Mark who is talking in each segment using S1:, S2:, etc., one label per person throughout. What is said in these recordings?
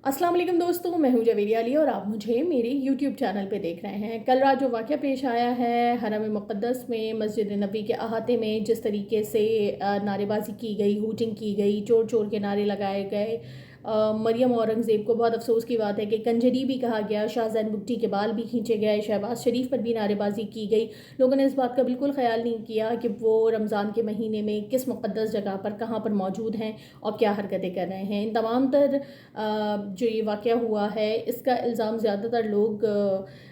S1: अस्सलाम वालेकुम दोस्तों, मैं हूं जवेरिया अली और आप मुझे मेरे यूट्यूब चैनल पे देख रहे हैं। कल रात जो वाक़या पेश आया है हरम मुक़द्दस में मस्जिद नबी के अहाते में, जिस तरीके से नारेबाजी की गई, हूटिंग की गई, चोर चोर के नारे लगाए गए। मरियम औरंगज़ेब को बहुत अफसोस की बात है कि कंजरी भी कहा गया, शाहज़ैन बुगटी के बाल भी खींचे गए, शहबाज शरीफ पर भी नारेबाजी की गई। लोगों ने इस बात का बिल्कुल ख्याल नहीं किया कि वो रमज़ान के महीने में किस मुक़द्दस जगह पर कहाँ पर मौजूद हैं और क्या हरकतें कर रहे हैं। इन तमाम तर जो ये वाक़या हुआ है, इसका इल्ज़ाम ज़्यादातर लोग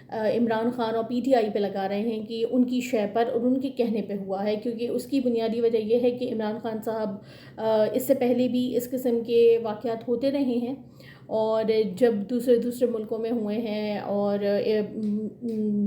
S1: इमरान ख़ान और पीटीआई पे लगा रहे हैं कि उनकी शय पर और उनके कहने पे हुआ है, क्योंकि उसकी बुनियादी वजह यह है कि इमरान ख़ान साहब इससे पहले भी इस किस्म के वाक़यात होते रहे हैं, और जब दूसरे दूसरे मुल्कों में हुए हैं और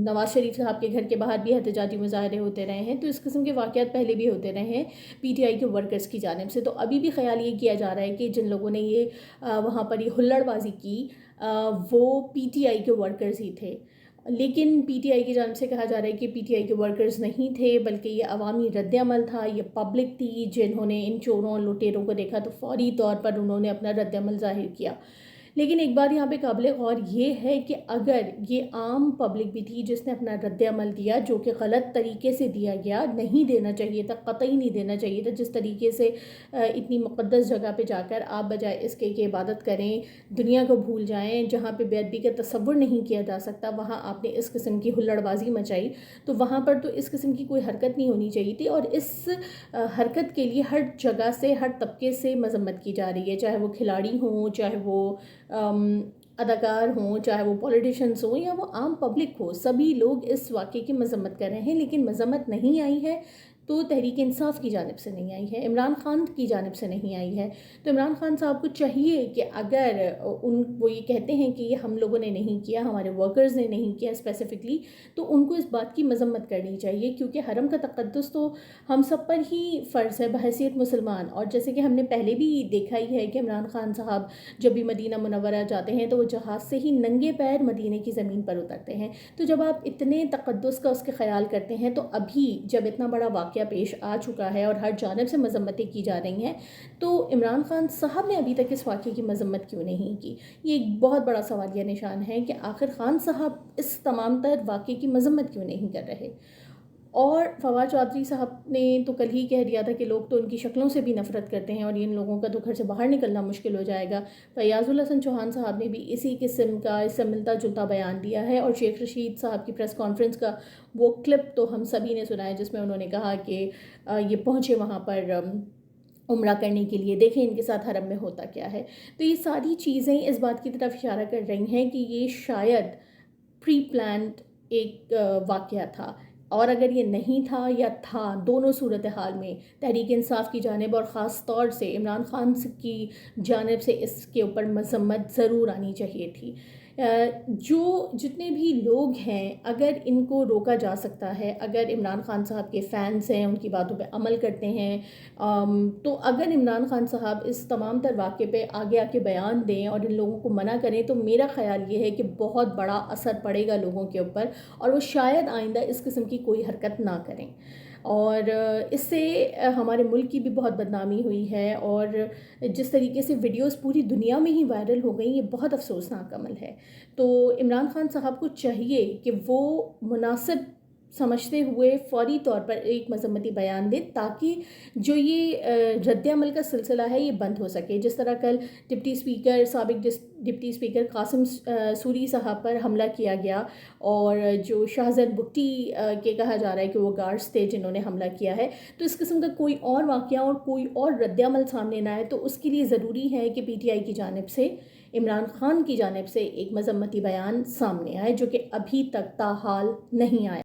S1: नवाज़ शरीफ साहब के घर के बाहर भी एहतजाजी मुजाहरे होते रहे हैं, तो इस किस्म के वाक़यात पहले भी होते रहे हैं पीटीआई के वर्कर्स की जानिब से। तो अभी भी ख्याल ये किया जा रहा है कि जिन लोगों ने ये वहाँ पर ये हुल्लड़बाजी की वो पीटीआई के वर्कर्स ही थे, लेकिन पीटीआई की जानिब से कहा जा रहा है कि पीटीआई के वर्कर्स नहीं थे, बल्कि ये अवामी रद्दअमल था, ये पब्लिक थी जिन्होंने इन चोरों और लुटेरों को देखा तो फौरी तौर पर उन्होंने अपना रद्दअमल ज़ाहिर किया। लेकिन एक बात यहाँ पे काबिल गौर ये है कि अगर ये आम पब्लिक भी थी जिसने अपना रद्दअमल दिया, जो कि गलत तरीके से दिया गया, नहीं देना चाहिए था, कतई नहीं देना चाहिए था। जिस तरीके से इतनी मुक़द्दस जगह पे जाकर आप बजाय इसके कि इबादत करें, दुनिया को भूल जाएं, जहाँ पे बेअदबी का तसव्वुर नहीं किया जा सकता, वहाँ आपने इस किस्म की हुल्लड़बाजी मचाई, तो वहाँ पर तो इस किस्म की कोई हरकत नहीं होनी चाहिए थी। और इस हरकत के लिए हर जगह से, हर तबके से मजम्मत की जा रही है, चाहे वो खिलाड़ी हों, चाहे वो अदाकार हों, चाहे वो पॉलिटिशियंस हों, या वो आम पब्लिक हो, सभी लोग इस वाक़े की मजम्मत कर रहे हैं। लेकिन मजम्मत नहीं आई है तो तहरीक इंसाफ की जानिब से नहीं आई है, इमरान ख़ान की जानिब से नहीं आई है। तो इमरान ख़ान साहब को चाहिए कि अगर वो ये कहते हैं कि ये हम लोगों ने नहीं किया, हमारे वर्कर्स ने नहीं किया स्पेसिफ़िकली, तो उनको इस बात की मजम्मत करनी चाहिए, क्योंकि हरम का तक़द्दुस तो हम सब पर ही फ़र्ज़ है बहैसियत मुसलमान। और जैसे कि हमने पहले भी देखा ही है कि इमरान ख़ान साहब जब भी मदीना मुनव्वरा जाते हैं तो वो जहाज़ से ही नंगे पैर मदीने की ज़मीन पर उतरते हैं। तो जब आप इतने तक़द्दुस का उसके ख़याल करते हैं, तो अभी जब इतना बड़ा वाक़या पेश आ चुका है और हर जानिब से मजम्मतें की जा रही हैं, तो इमरान ख़ान साहब ने अभी तक इस वाक़े की मजम्मत क्यों नहीं की? ये एक बहुत बड़ा सवालिया निशान है कि आखिर ख़ान साहब इस तमाम तर वाक़े की मजम्मत क्यों नहीं कर रहे। और फवाद चौधरी साहब ने तो कल ही कह दिया था कि लोग तो उनकी शक्लों से भी नफ़रत करते हैं और इन लोगों का तो घर से बाहर निकलना मुश्किल हो जाएगा। फयाज़ुल हसन चौहान साहब ने भी इसी किस्म का, इससे मिलता जुलता बयान दिया है। और शेख रशीद साहब की प्रेस कॉन्फ्रेंस का वो क्लिप तो हम सभी ने सुना है, जिसमें उन्होंने कहा कि ये पहुँचे वहाँ पर उम्रा करने के लिए, देखें इनके साथ हरम में होता क्या है। तो ये सारी चीज़ें इस बात की तरफ इशारा कर रही हैं कि ये शायद प्री प्लान्ड एक वाक़या था, और अगर ये नहीं था या था, दोनों सूरत हाल में तहरीक इंसाफ की जानिब और ख़ास तौर से इमरान ख़ान की जानिब से इसके ऊपर मजम्मत ज़रूर आनी चाहिए थी। जो जितने भी लोग हैं, अगर इनको रोका जा सकता है, अगर इमरान ख़ान साहब के फ़ैन्स हैं, उनकी बातों पे अमल करते हैं, तो अगर इमरान ख़ान साहब इस तमाम तर वाक़े पे आगे आके बयान दें और इन लोगों को मना करें, तो मेरा ख़्याल ये है कि बहुत बड़ा असर पड़ेगा लोगों के ऊपर, और वो शायद आइंदा इस किस्म की कोई हरकत ना करें। और इससे हमारे मुल्क की भी बहुत बदनामी हुई है, और जिस तरीके से वीडियोस पूरी दुनिया में ही वायरल हो गई, ये बहुत अफसोसनाक अमल है। तो इमरान ख़ान साहब को चाहिए कि वो मुनासिब समझते हुए फ़ौरी तौर पर एक मजम्मती बयान दें, ताकि जो ये रद्दअमल का सिलसिला है ये बंद हो सके। जिस तरह कल डिप्टी स्पीकर, साबिक डिप्टी स्पीकर कासिम सूरी साहब पर हमला किया गया, और जो शाहज़ैन बुगटी के कहा जा रहा है कि वो गार्ड्स थे जिन्होंने हमला किया है, तो इस किस्म का कोई और वाक़या और कोई और रद्दअमल सामने ना आए, तो उसके लिए ज़रूरी है कि पीटीआई की जानिब से, इमरान ख़ान की जानिब से एक मजम्मती बयान सामने आए, जो कि अभी तक ताहाल नहीं आया।